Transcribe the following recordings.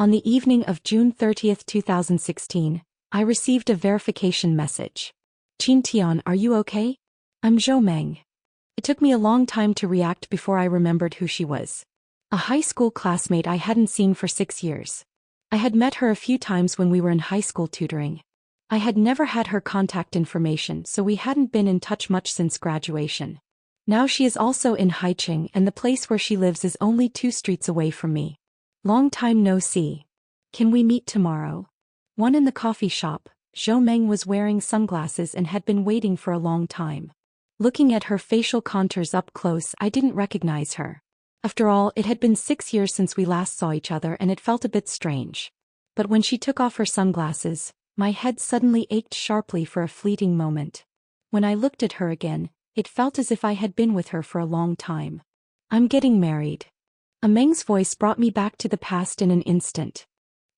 On the evening of June 30, 2016, I received a verification message. Qin Tian, are you okay? I'm Zhou Meng. It took me a long time to react before I remembered who she was. A high school classmate I hadn't seen for 6 years. I had met her a few times when we were in high school tutoring. I had never had her contact information, so we hadn't been in touch much since graduation. Now she is also in Haicheng, and the place where she lives is only 2 streets away from me. Long time no see. Can we meet tomorrow? One in the coffee shop. Zhou Meng was wearing sunglasses and had been waiting for a long time. Looking at her facial contours up close, I didn't recognize her. After all, it had been 6 years since we last saw each other, and it felt a bit strange. But when she took off her sunglasses, my head suddenly ached sharply for a fleeting moment. When I looked at her again, it felt as if I had been with her for a long time. I'm getting married. A Meng's voice brought me back to the past in an instant.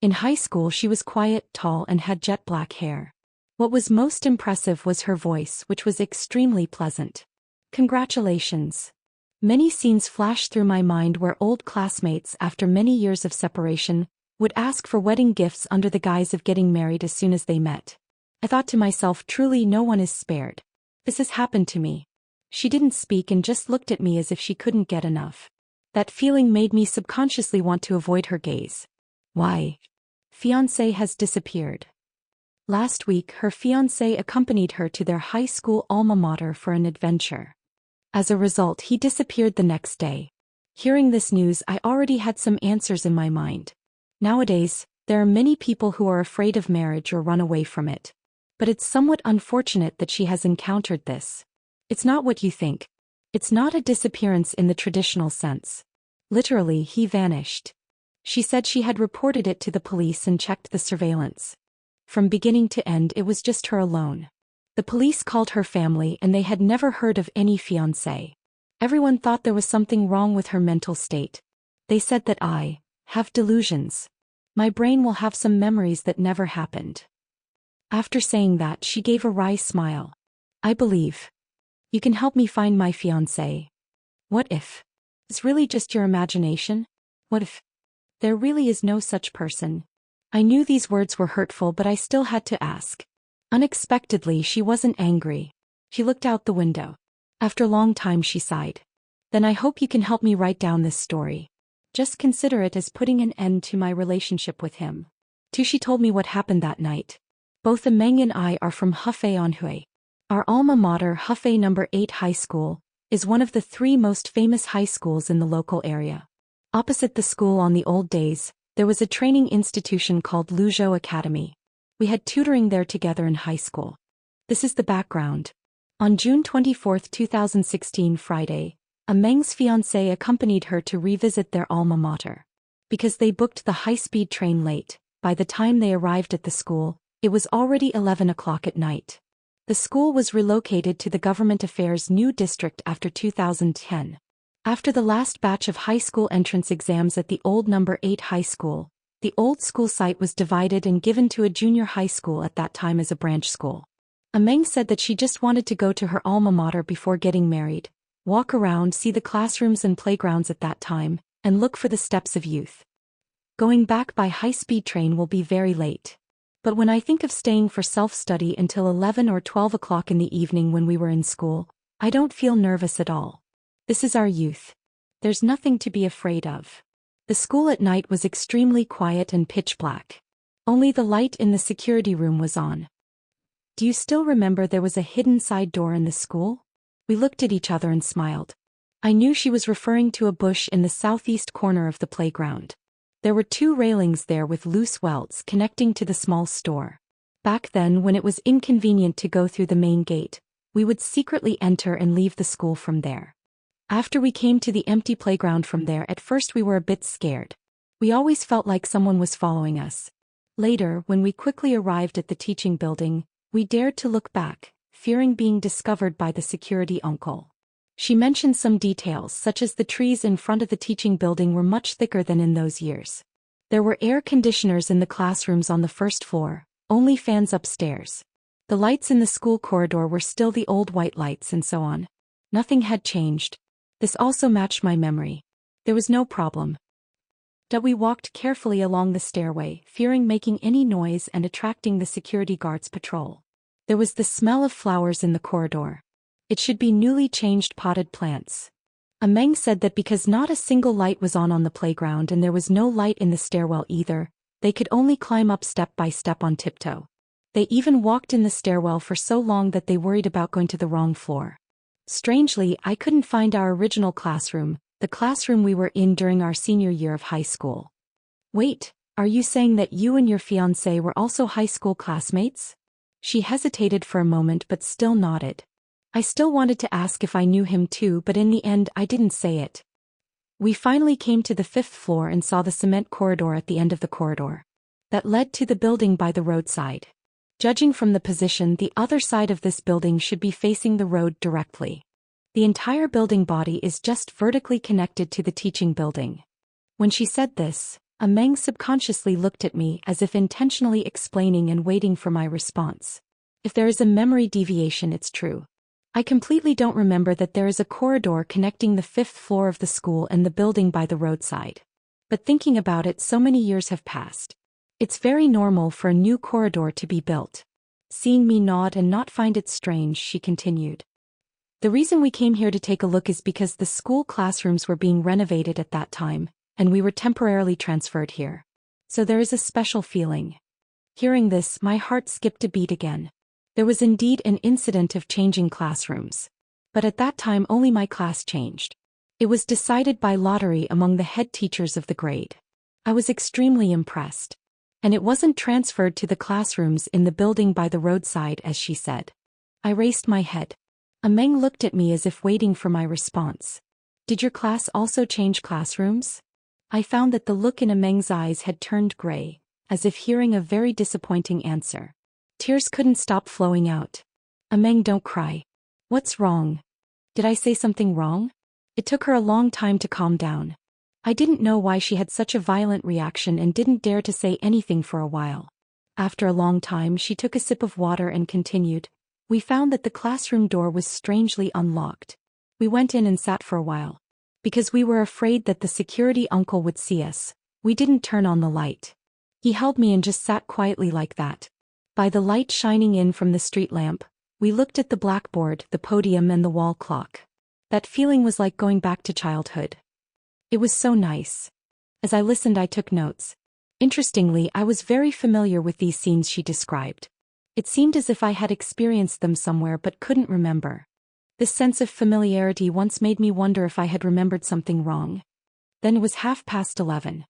In high school she was quiet, tall, and had jet black hair. What was most impressive was her voice, which was extremely pleasant. Congratulations. Many scenes flashed through my mind where old classmates, after many years of separation, would ask for wedding gifts under the guise of getting married as soon as they met. I thought to myself, truly no one is spared. This has happened to me. She didn't speak and just looked at me as if she couldn't get enough. That feeling made me subconsciously want to avoid her gaze. Why? Fiancé has disappeared. Last week, her fiancé accompanied her to their high school alma mater for an adventure. As a result, he disappeared the next day. Hearing this news, I already had some answers in my mind. Nowadays, there are many people who are afraid of marriage or run away from it. But it's somewhat unfortunate that she has encountered this. It's not what you think. It's not a disappearance in the traditional sense. Literally, he vanished. She said she had reported it to the police and checked the surveillance. From beginning to end, it was just her alone. The police called her family and they had never heard of any fiancé. Everyone thought there was something wrong with her mental state. They said that I have delusions. My brain will have some memories that never happened. After saying that, she gave a wry smile. I believe you can help me find my fiancé. What if it's really just your imagination? What if there really is no such person? I knew these words were hurtful, but I still had to ask. Unexpectedly, she wasn't angry. She looked out the window. After a long time, she sighed. Then I hope you can help me write down this story. Just consider it as putting an end to my relationship with him. She told me what happened that night. Both the Meng and I are from Hefei Anhui. Our alma mater, Hefei No. 8 High School, is one of the 3 most famous high schools in the local area. Opposite the school on the old days, there was a training institution called Luzhou Academy. We had tutoring there together in high school. This is the background. On June 24, 2016 Friday, a Meng's fiancé accompanied her to revisit their alma mater. Because they booked the high-speed train late, by the time they arrived at the school, it was already 11 o'clock at night. The school was relocated to the Government Affairs new district after 2010. After the last batch of high school entrance exams at the old No. 8 High School, the old school site was divided and given to a junior high school at that time as a branch school. Meng said that she just wanted to go to her alma mater before getting married, walk around, see the classrooms and playgrounds at that time, and look for the steps of youth. Going back by high-speed train will be very late. But when I think of staying for self-study until 11 or 12 o'clock in the evening when we were in school, I don't feel nervous at all. This is our youth. There's nothing to be afraid of. The school at night was extremely quiet and pitch black. Only the light in the security room was on. Do you still remember there was a hidden side door in the school? We looked at each other and smiled. I knew she was referring to a bush in the southeast corner of the playground. There were 2 railings there with loose welts connecting to the small store. Back then, when it was inconvenient to go through the main gate, we would secretly enter and leave the school from there. After we came to the empty playground from there, at first we were a bit scared. We always felt like someone was following us. Later, when we quickly arrived at the teaching building, we dared to look back, fearing being discovered by the security uncle. She mentioned some details, such as the trees in front of the teaching building were much thicker than in those years. There were air conditioners in the classrooms on the first floor, only fans upstairs. The lights in the school corridor were still the old white lights and so on. Nothing had changed. This also matched my memory. There was no problem. We walked carefully along the stairway, fearing making any noise and attracting the security guard's patrol. There was the smell of flowers in the corridor. It should be newly changed potted plants. Meng said that because not a single light was on the playground and there was no light in the stairwell either, they could only climb up step by step on tiptoe. They even walked in the stairwell for so long that they worried about going to the wrong floor. Strangely, I couldn't find our original classroom, the classroom we were in during our senior year of high school. Wait, are you saying that you and your fiancé were also high school classmates? She hesitated for a moment but still nodded. I still wanted to ask if I knew him too, but in the end I didn't say it. We finally came to the 5th floor and saw the cement corridor at the end of the corridor that led to the building by the roadside. Judging from the position, the other side of this building should be facing the road directly. The entire building body is just vertically connected to the teaching building. When she said this, Meng subconsciously looked at me as if intentionally explaining and waiting for my response. If there is a memory deviation, it's true. I completely don't remember that there is a corridor connecting the 5th floor of the school and the building by the roadside. But thinking about it, so many years have passed. It's very normal for a new corridor to be built. Seeing me nod and not find it strange, she continued. The reason we came here to take a look is because the school classrooms were being renovated at that time, and we were temporarily transferred here. So there is a special feeling. Hearing this, my heart skipped a beat again. There was indeed an incident of changing classrooms. But at that time only my class changed. It was decided by lottery among the head teachers of the grade. I was extremely impressed. And it wasn't transferred to the classrooms in the building by the roadside, as she said. I raised my head. Meng looked at me as if waiting for my response. Did your class also change classrooms? I found that the look in Meng's eyes had turned gray, as if hearing a very disappointing answer. Tears couldn't stop flowing out. Meng, don't cry. What's wrong? Did I say something wrong? It took her a long time to calm down. I didn't know why she had such a violent reaction and didn't dare to say anything for a while. After a long time, she took a sip of water and continued. We found that the classroom door was strangely unlocked. We went in and sat for a while. Because we were afraid that the security uncle would see us, we didn't turn on the light. He held me and just sat quietly like that. By the light shining in from the street lamp, we looked at the blackboard, the podium and the wall clock. That feeling was like going back to childhood. It was so nice. As I listened, I took notes. Interestingly, I was very familiar with these scenes she described. It seemed as if I had experienced them somewhere but couldn't remember. This sense of familiarity once made me wonder if I had remembered something wrong. Then it was 11:30.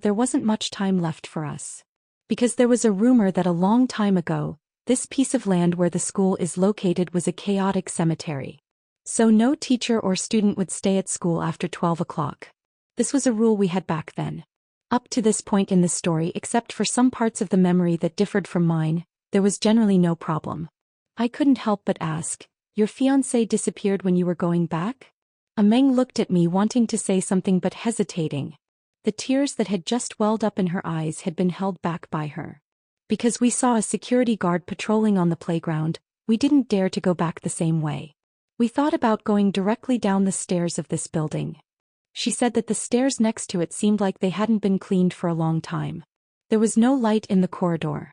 There wasn't much time left for us. Because there was a rumor that a long time ago, this piece of land where the school is located was a chaotic cemetery. So no teacher or student would stay at school after 12 o'clock. This was a rule we had back then. Up to this point in the story, except for some parts of the memory that differed from mine, there was generally no problem. I couldn't help but ask, your fiancé disappeared when you were going back? Meng looked at me wanting to say something but hesitating. The tears that had just welled up in her eyes had been held back by her. Because we saw a security guard patrolling on the playground, we didn't dare to go back the same way. We thought about going directly down the stairs of this building. She said that the stairs next to it seemed like they hadn't been cleaned for a long time. There was no light in the corridor.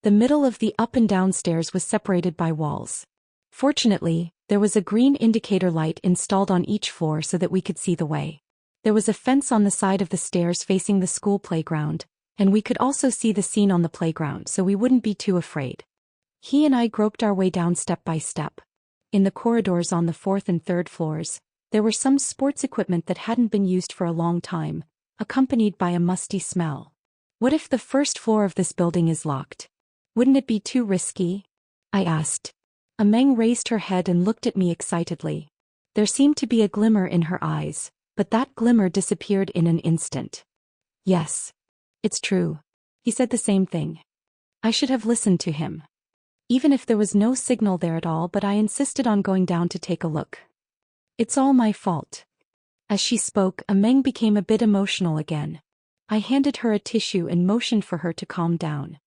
The middle of the up and down stairs was separated by walls. Fortunately, there was a green indicator light installed on each floor so that we could see the way. There was a fence on the side of the stairs facing the school playground, and we could also see the scene on the playground so we wouldn't be too afraid. He and I groped our way down step by step. In the corridors on the 4th and 3rd floors, there were some sports equipment that hadn't been used for a long time, accompanied by a musty smell. What if the 1st floor of this building is locked? Wouldn't it be too risky? I asked. Meng raised her head and looked at me excitedly. There seemed to be a glimmer in her eyes, but that glimmer disappeared in an instant. Yes. It's true. He said the same thing. I should have listened to him. Even if there was no signal there at all, but I insisted on going down to take a look. It's all my fault. As she spoke, Meng became a bit emotional again. I handed her a tissue and motioned for her to calm down.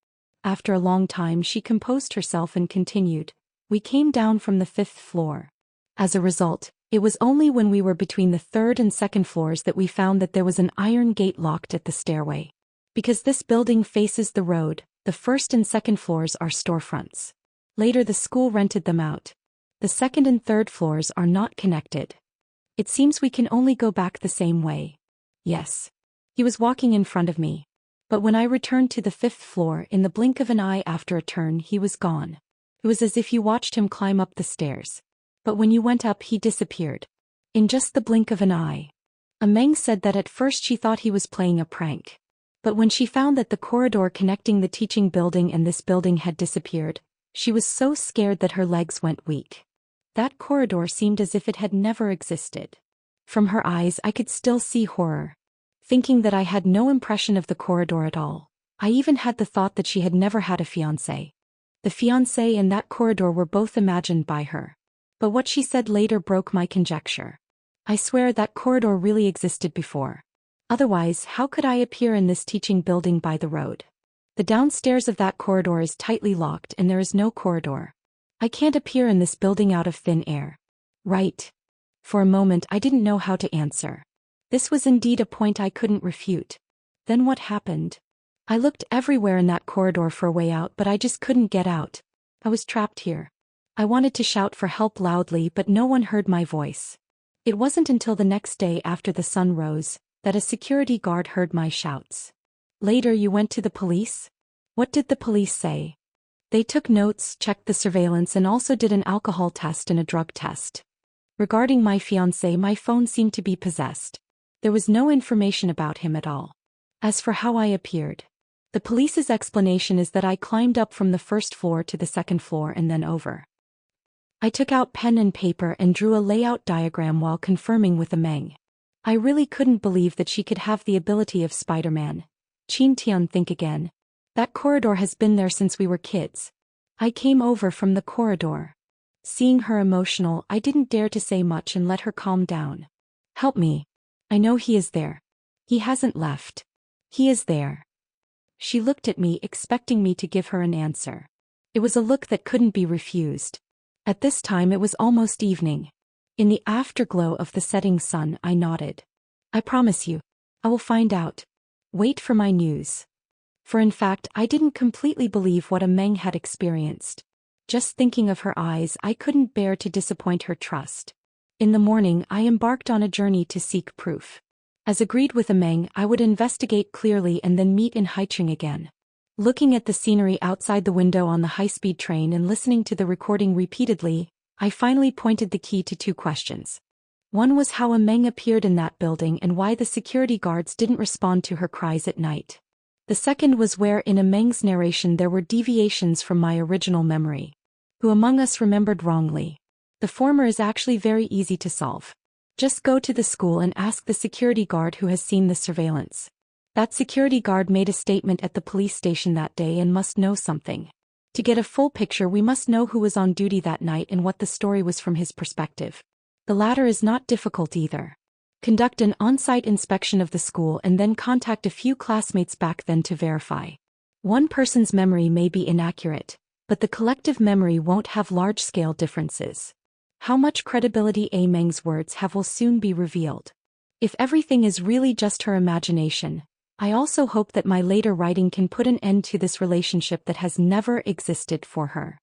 After a long time, she composed herself and continued. We came down from the 5th floor. As a result, It was only when we were between the third and second floors that we found that there was an iron gate locked at the stairway. Because this building faces the road, the first and second floors are storefronts. Later the school rented them out. The second and third floors are not connected. It seems we can only go back the same way. Yes. He was walking in front of me. But when I returned to the fifth floor, in the blink of an eye after a turn, he was gone. It was as if you watched him climb up the stairs. But when you went up, he disappeared. In just the blink of an eye. Meng said that at first she thought he was playing a prank. But when she found that the corridor connecting the teaching building and this building had disappeared, she was so scared that her legs went weak. That corridor seemed as if it had never existed. From her eyes I could still see horror. Thinking that I had no impression of the corridor at all. I even had the thought that she had never had a fiancé. The fiancé and that corridor were both imagined by her. But what she said later broke my conjecture. I swear that corridor really existed before. Otherwise, how could I appear in this teaching building by the road? The downstairs of that corridor is tightly locked and there is no corridor. I can't appear in this building out of thin air. Right. For a moment I didn't know how to answer. This was indeed a point I couldn't refute. Then what happened? I looked everywhere in that corridor for a way out, but I just couldn't get out. I was trapped here. I wanted to shout for help loudly, but no one heard my voice. It wasn't until the next day after the sun rose that a security guard heard my shouts. Later you went to the police? What did the police say? They took notes, checked the surveillance, and also did an alcohol test and a drug test. Regarding my fiancé, my phone seemed to be possessed. There was no information about him at all. As for how I appeared, the police's explanation is that I climbed up from the first floor to the second floor and then over. I took out pen and paper and drew a layout diagram while confirming with Meng. I really couldn't believe that she could have the ability of Spider-Man. Qin Tian, think again. That corridor has been there since we were kids. I came over from the corridor. Seeing her emotional, I didn't dare to say much and let her calm down. Help me. I know he is there. He hasn't left. He is there. She looked at me, expecting me to give her an answer. It was a look that couldn't be refused. At this time it was almost evening. In the afterglow of the setting sun, I nodded. I promise you. I will find out. Wait for my news. For in fact, I didn't completely believe what Meng had experienced. Just thinking of her eyes, I couldn't bear to disappoint her trust. In the morning, I embarked on a journey to seek proof. As agreed with Meng, I would investigate clearly and then meet in Haicheng again. Looking at the scenery outside the window on the high-speed train and listening to the recording repeatedly, I finally pointed the key to two questions. One was how Meng appeared in that building and why the security guards didn't respond to her cries at night. The second was where in Meng's narration there were deviations from my original memory. Who among us remembered wrongly? The former is actually very easy to solve. Just go to the school and ask the security guard who has seen the surveillance. That security guard made a statement at the police station that day and must know something. To get a full picture, we must know who was on duty that night and what the story was from his perspective. The latter is not difficult either. Conduct an on-site inspection of the school and then contact a few classmates back then to verify. One person's memory may be inaccurate, but the collective memory won't have large-scale differences. How much credibility Meng's words have will soon be revealed. If everything is really just her imagination, I also hope that my later writing can put an end to this relationship that has never existed for her.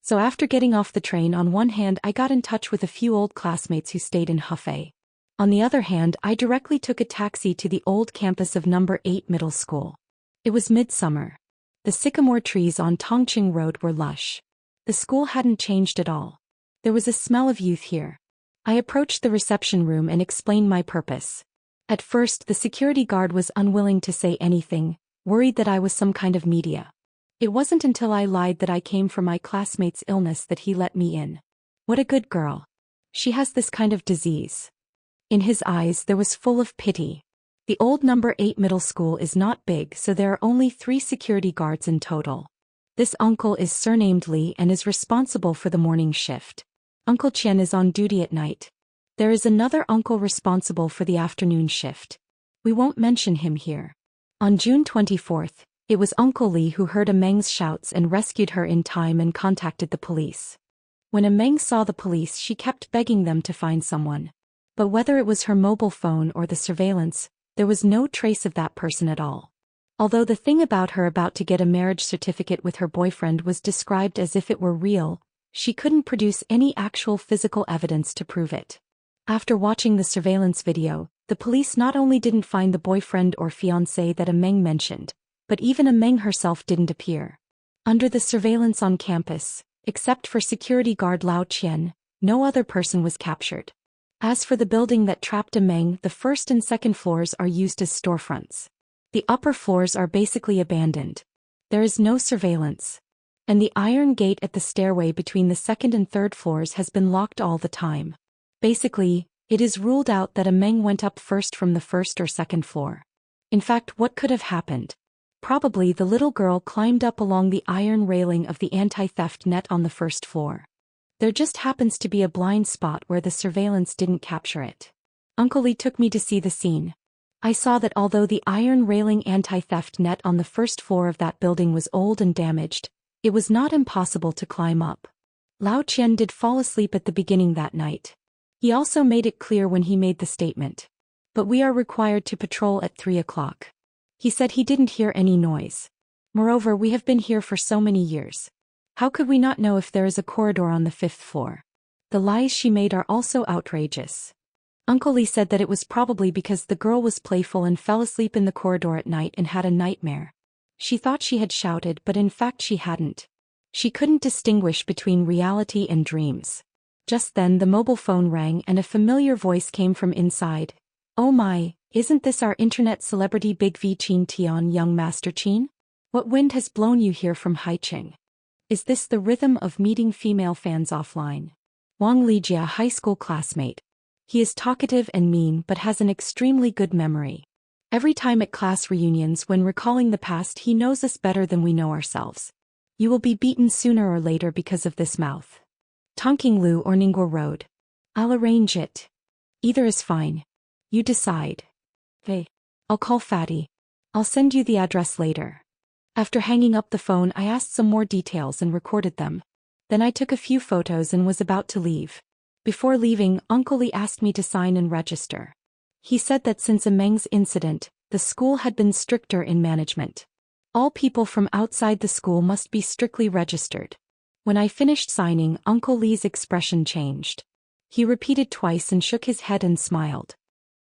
So after getting off the train, on one hand I got in touch with a few old classmates who stayed in Hefei. On the other hand, I directly took a taxi to the old campus of No. 8 Middle School. It was midsummer. The sycamore trees on Tongqing Road were lush. The school hadn't changed at all. There was a smell of youth here. I approached the reception room and explained my purpose. At first, the security guard was unwilling to say anything, worried that I was some kind of media. It wasn't until I lied that I came for my classmate's illness that he let me in. What a good girl. She has this kind of disease. In his eyes there was full of pity. The old No. 8 Middle School is not big, so there are only 3 security guards in total. This uncle is surnamed Li and is responsible for the morning shift. Uncle Qian is on duty at night. There is another uncle responsible for the afternoon shift. We won't mention him here. On June 24th, it was Uncle Li who heard Meng's shouts and rescued her in time and contacted the police. When a Meng saw the police, she kept begging them to find someone. But whether it was her mobile phone or the surveillance, there was no trace of that person at all. Although the thing about her about to get a marriage certificate with her boyfriend was described as if it were real, she couldn't produce any actual physical evidence to prove it. After watching the surveillance video, the police not only didn't find the boyfriend or fiancé that a Meng mentioned, but even a Meng herself didn't appear. Under the surveillance on campus, except for security guard Lao Qian, no other person was captured. As for the building that trapped a Meng, the first and second floors are used as storefronts. The upper floors are basically abandoned. There is no surveillance. And the iron gate at the stairway between the second and third floors has been locked all the time. Basically, it is ruled out that a Meng went up first from the first or second floor. In fact, what could have happened? Probably the little girl climbed up along the iron railing of the anti-theft net on the first floor. There just happens to be a blind spot where the surveillance didn't capture it. Uncle Lee took me to see the scene. I saw that although the iron railing anti-theft net on the first floor of that building was old and damaged, it was not impossible to climb up. Lao Qian did fall asleep at the beginning that night. He also made it clear when he made the statement. But we are required to patrol at 3 o'clock. He said he didn't hear any noise. Moreover, we have been here for so many years. How could we not know if there is a corridor on the 5th floor? The lies she made are also outrageous. Uncle Lee said that it was probably because the girl was playful and fell asleep in the corridor at night and had a nightmare. She thought she had shouted, but in fact she hadn't. She couldn't distinguish between reality and dreams. Just then the mobile phone rang and a familiar voice came from inside. "Oh my, isn't this our internet celebrity Big V Qin Tian, young Master Qin? What wind has blown you here from Haicheng? Is this the rhythm of meeting female fans offline?" Wang Lijia, high school classmate. He is talkative and mean but has an extremely good memory. Every time at class reunions when recalling the past he knows us better than we know ourselves. You will be beaten sooner or later because of this mouth. Tongking Lu or Ningguo Road. I'll arrange it. Either is fine. You decide. Hey. I'll call Fatty. I'll send you the address later. After hanging up the phone I asked some more details and recorded them. Then I took a few photos and was about to leave. Before leaving, Uncle Lee asked me to sign and register. He said that since a Meng's incident, the school had been stricter in management. All people from outside the school must be strictly registered. When I finished signing, Uncle Lee's expression changed. He repeated twice and shook his head and smiled.